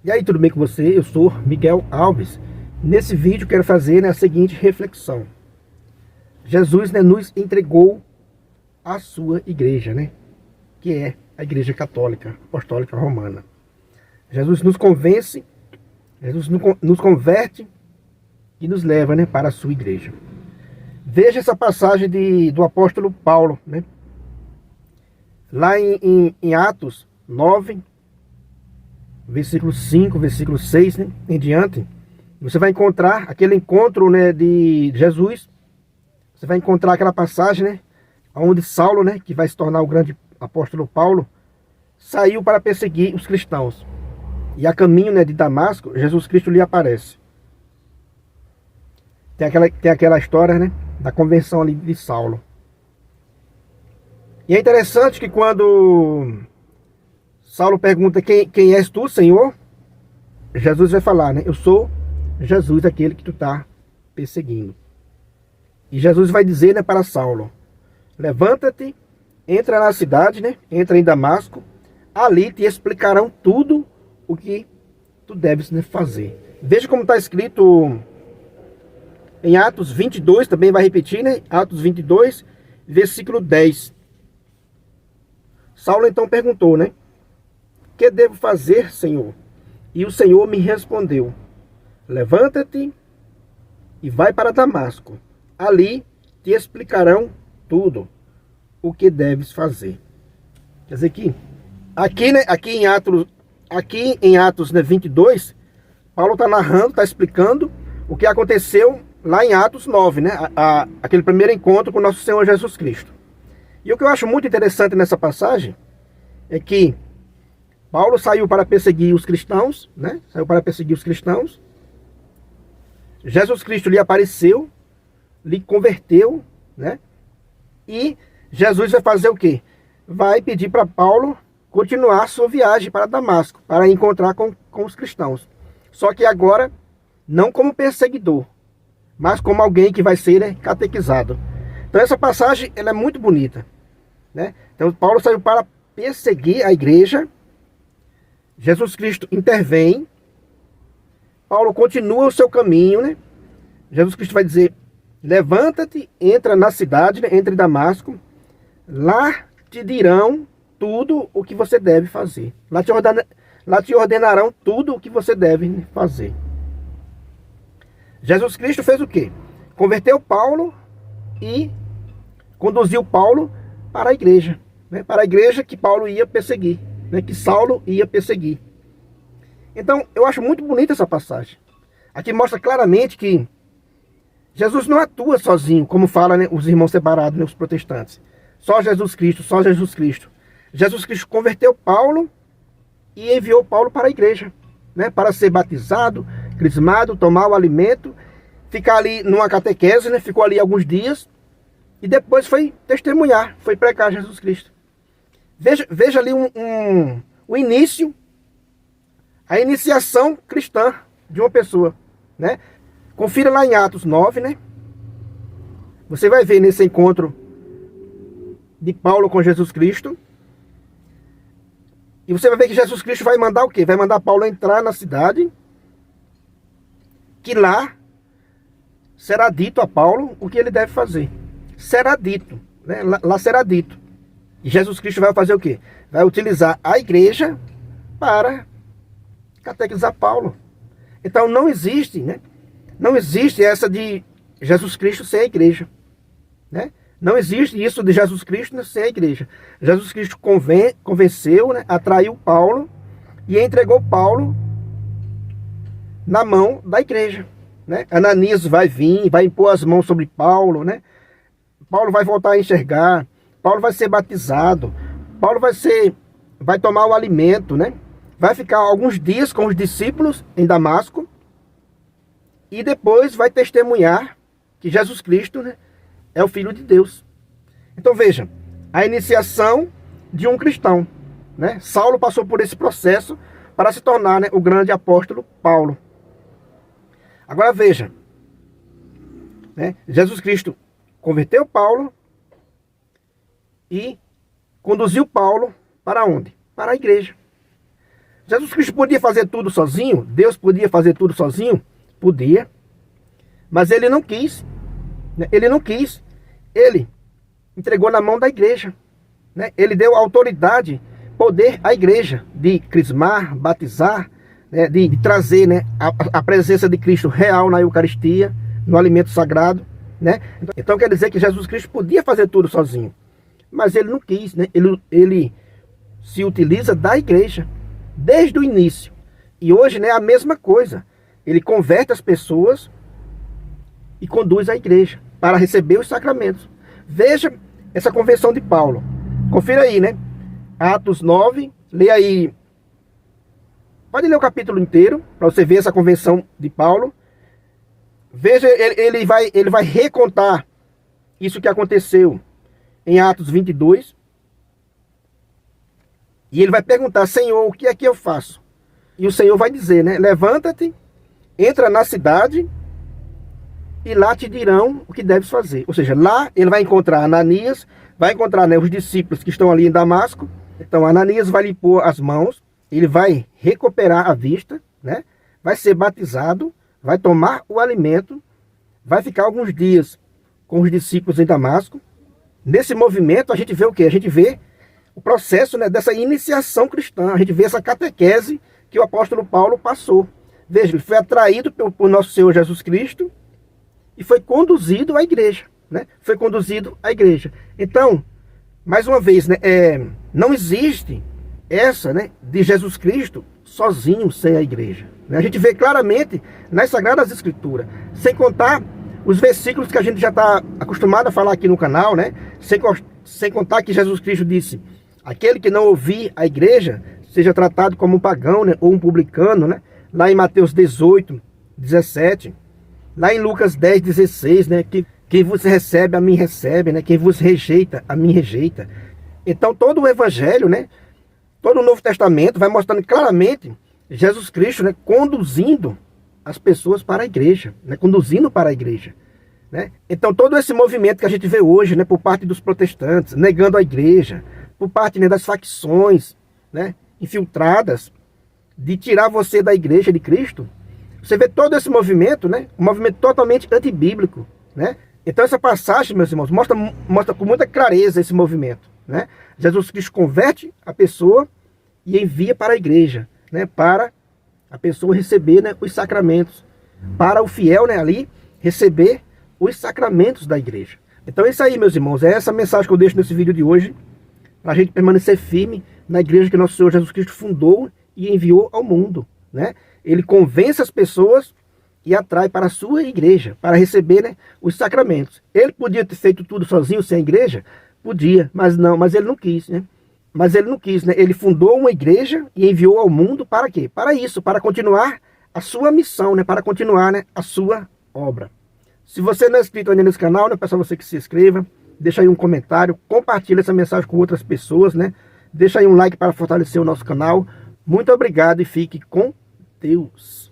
E aí, tudo bem com você? Eu sou Miguel Alves. Nesse vídeo quero fazer a seguinte reflexão. Jesus nos entregou a sua igreja, que é a Igreja Católica Apostólica Romana. Jesus nos convence, Jesus nos converte e nos leva para a sua igreja. Veja essa passagem do apóstolo Paulo, lá em Atos 9, versículo 5, versículo 6, em diante. Você vai encontrar aquele encontro de Jesus. Você vai encontrar aquela passagem, onde Saulo, que vai se tornar o grande apóstolo Paulo, saiu para perseguir os cristãos. E a caminho de Damasco, Jesus Cristo lhe aparece. Tem aquela história, da convenção ali de Saulo. E é interessante que quando Saulo pergunta: quem és tu, Senhor? Jesus vai falar, eu sou Jesus, aquele que tu está perseguindo. E Jesus vai dizer, para Saulo: levanta-te, entra na cidade, entra em Damasco, ali te explicarão tudo o que tu deves fazer. Veja como está escrito em Atos 22, também vai repetir, Atos 22, versículo 10. Saulo então perguntou, que devo fazer, Senhor? E o Senhor me respondeu: levanta-te e vai para Damasco. Ali te explicarão tudo o que deves fazer. Quer dizer que aqui em Atos 22, Paulo está narrando, está explicando o que aconteceu lá em Atos 9, aquele primeiro encontro com o nosso Senhor Jesus Cristo. E o que eu acho muito interessante nessa passagem é que Paulo saiu para perseguir os cristãos, Saiu para perseguir os cristãos. Jesus Cristo lhe apareceu, lhe converteu, E Jesus vai fazer o quê? Vai pedir para Paulo continuar a sua viagem para Damasco, para encontrar com os cristãos. Só que agora, não como perseguidor, mas como alguém que vai ser catequizado. Então essa passagem ela é muito bonita. Então Paulo saiu para perseguir a igreja. Jesus Cristo intervém. Paulo continua o seu caminho. Jesus Cristo vai dizer: levanta-te, entra na cidade, entra em Damasco. Lá te dirão tudo o que você deve fazer. Lá te ordenarão tudo o que você deve fazer. Jesus Cristo fez o quê? Converteu Paulo e conduziu Paulo para a igreja. Para a igreja que Paulo ia perseguir. Que Saulo ia perseguir. Então, eu acho muito bonita essa passagem. Aqui mostra claramente que Jesus não atua sozinho, como falam os irmãos separados, os protestantes. Só Jesus Cristo, só Jesus Cristo. Jesus Cristo converteu Paulo e enviou Paulo para a igreja, para ser batizado, crismado, tomar o alimento, ficar ali numa catequese, ficou ali alguns dias, e depois foi testemunhar, foi pregar Jesus Cristo. Veja ali o início, a iniciação cristã de uma pessoa, Confira lá em Atos 9, Você vai ver nesse encontro de Paulo com Jesus Cristo. E você vai ver que Jesus Cristo vai mandar o quê? Vai mandar Paulo entrar na cidade, que lá será dito a Paulo o que ele deve fazer. Será dito, lá será dito. E Jesus Cristo vai fazer o quê? Vai utilizar a igreja para catequizar Paulo. Então não existe, Não existe essa de Jesus Cristo sem a igreja, Não existe isso de Jesus Cristo sem a igreja. Jesus Cristo convenceu, atraiu Paulo e entregou Paulo na mão da igreja, Ananias vai vir, vai impor as mãos sobre Paulo, Paulo vai voltar a enxergar, Paulo vai ser batizado, Paulo vai tomar o alimento, Vai ficar alguns dias com os discípulos em Damasco e depois vai testemunhar que Jesus Cristo, é o Filho de Deus. Então veja, a iniciação de um cristão, Saulo passou por esse processo para se tornar o grande apóstolo Paulo. Agora veja, Jesus Cristo converteu Paulo e conduziu Paulo para onde? Para a igreja. Jesus Cristo podia fazer tudo sozinho? Deus podia fazer tudo sozinho? Podia. Mas ele não quis. Né? Ele não quis. Ele entregou na mão da igreja. Né? Ele deu autoridade, poder à igreja de crismar, batizar, né? de trazer, né? a presença de Cristo real na Eucaristia, no alimento sagrado. Né? Então quer dizer que Jesus Cristo podia fazer tudo sozinho. Mas ele não quis. Né? Ele se utiliza da igreja desde o início. E hoje, né, a mesma coisa. Ele converte as pessoas e conduz a igreja para receber os sacramentos. Veja essa convenção de Paulo. Confira aí, né? Atos 9. Leia aí. Pode ler o capítulo inteiro para você ver essa convenção de Paulo. Veja, ele vai recontar isso que aconteceu em Atos 22. E ele vai perguntar: Senhor, o que é que eu faço? E o Senhor vai dizer, né? Levanta-te, entra na cidade e lá te dirão o que deves fazer. Ou seja, lá ele vai encontrar Ananias, vai encontrar, né, os discípulos que estão ali em Damasco. Então Ananias vai lhe impor as mãos, ele vai recuperar a vista, né? Vai ser batizado, vai tomar o alimento, vai ficar alguns dias com os discípulos em Damasco. Nesse movimento a gente vê o quê? A gente vê o processo, né, dessa iniciação cristã. A gente vê essa catequese que o apóstolo Paulo passou. Veja, ele foi atraído por nosso Senhor Jesus Cristo e foi conduzido à igreja. Né? Foi conduzido à igreja. Então, mais uma vez, né, não existe essa, né, de Jesus Cristo sozinho sem a igreja. Né? A gente vê claramente nas Sagradas Escrituras, sem contar os versículos que a gente já está acostumado a falar aqui no canal, né? Sem contar que Jesus Cristo disse: aquele que não ouvir a igreja seja tratado como um pagão, né, ou um publicano, né? Lá em Mateus 18, 17, lá em Lucas 10, 16, né? Que quem vos recebe, a mim recebe, né? Quem vos rejeita, a mim rejeita. Então todo o Evangelho, né? Todo o Novo Testamento vai mostrando claramente Jesus Cristo, né, conduzindo as pessoas para a igreja, né, conduzindo para a igreja. Né? Então todo esse movimento que a gente vê hoje, né, por parte dos protestantes, negando a igreja, por parte, né, das facções, né, infiltradas, de tirar você da igreja de Cristo, você vê todo esse movimento, né, um movimento totalmente antibíblico. Né? Então essa passagem, meus irmãos, mostra com muita clareza esse movimento. Né? Jesus Cristo converte a pessoa e envia para a igreja, né, para a pessoa receber, né, os sacramentos, para o fiel, né, ali receber os sacramentos da igreja. Então é isso aí, meus irmãos, é essa mensagem que eu deixo nesse vídeo de hoje, para a gente permanecer firme na igreja que nosso Senhor Jesus Cristo fundou e enviou ao mundo. Né? Ele convence as pessoas e atrai para a sua igreja, para receber, né, os sacramentos. Ele podia ter feito tudo sozinho, sem a igreja? Podia, mas não, mas ele não quis, né? Mas ele não quis, né? Ele fundou uma igreja e enviou ao mundo para quê? Para isso, para continuar a sua missão, né? Para continuar, né, a sua obra. Se você não é inscrito ainda nesse canal, né, peço a você que se inscreva, deixa aí um comentário, compartilha essa mensagem com outras pessoas, né? Deixa aí um like para fortalecer o nosso canal. Muito obrigado e fique com Deus.